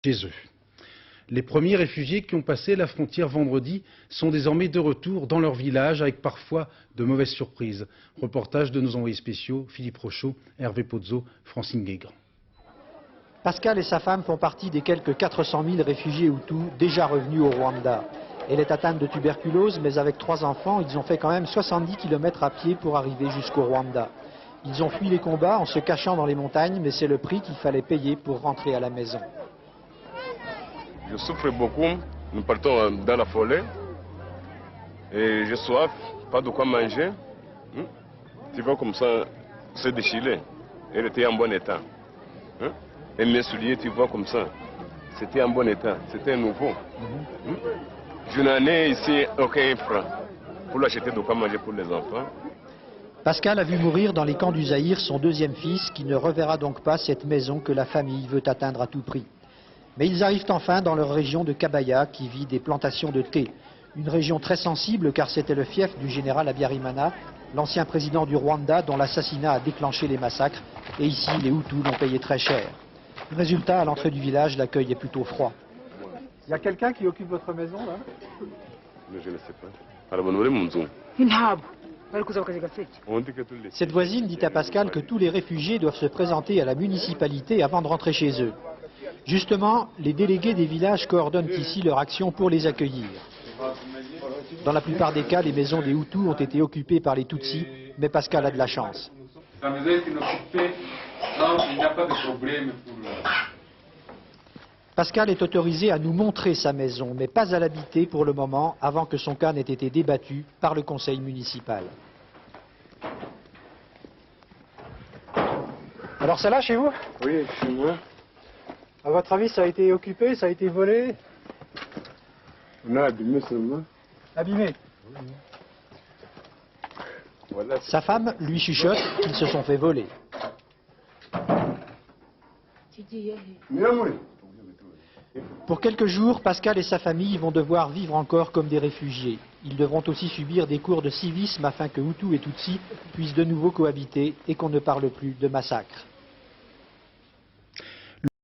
chez eux. Les premiers réfugiés qui ont passé la frontière vendredi sont désormais de retour dans leur village avec parfois de mauvaises surprises. Reportage de nos envoyés spéciaux, Philippe Rochaud, Hervé Pozzo, Francine Guégan. Pascal et sa femme font partie des quelques 400 000 réfugiés Hutus déjà revenus au Rwanda. Elle est atteinte de tuberculose, mais avec 3 enfants, ils ont fait quand même 70 km à pied pour arriver jusqu'au Rwanda. Ils ont fui les combats en se cachant dans les montagnes, mais c'est le prix qu'il fallait payer pour rentrer à la maison. Je souffre beaucoup, nous partons dans la forêt et j'ai soif, pas de quoi manger. Tu vois comme ça, c'est déchiré. Elle était en bon état. Et mes souliers, tu vois comme ça, c'était en bon état, c'était nouveau. Je n'en ai ici aucun franc pour l'acheter de quoi manger pour les enfants. Pascal a vu mourir dans les camps du Zaïre son deuxième fils qui ne reverra donc pas cette maison que la famille veut atteindre à tout prix. Mais ils arrivent enfin dans leur région de Kabaya qui vit des plantations de thé. Une région très sensible car c'était le fief du général Habyarimana, l'ancien président du Rwanda dont l'assassinat a déclenché les massacres. Et ici, les Hutus l'ont payé très cher. Résultat, à l'entrée du village, l'accueil est plutôt froid. Il y a quelqu'un qui occupe votre maison là? Mais je ne sais pas. Cette voisine dit à Pascal que tous les réfugiés doivent se présenter à la municipalité avant de rentrer chez eux. Justement, les délégués des villages coordonnent ici leur action pour les accueillir. Dans la plupart des cas, les maisons des Hutus ont été occupées par les Tutsis, mais Pascal a de la chance. La maison est inoccupée, donc il n'y a pas de problème pour... Pascal est autorisé à nous montrer sa maison, mais pas à l'habiter pour le moment, avant que son cas n'ait été débattu par le conseil municipal. Alors c'est là chez vous? Oui, chez moi. À votre avis, ça a été occupé, ça a été volé? On a abîmé seulement. Abîmé? Voilà. Sa femme lui chuchote qu'ils se sont fait voler. Pour quelques jours, Pascal et sa famille vont devoir vivre encore comme des réfugiés. Ils devront aussi subir des cours de civisme afin que Hutus et Tutsis puissent de nouveau cohabiter et qu'on ne parle plus de massacre.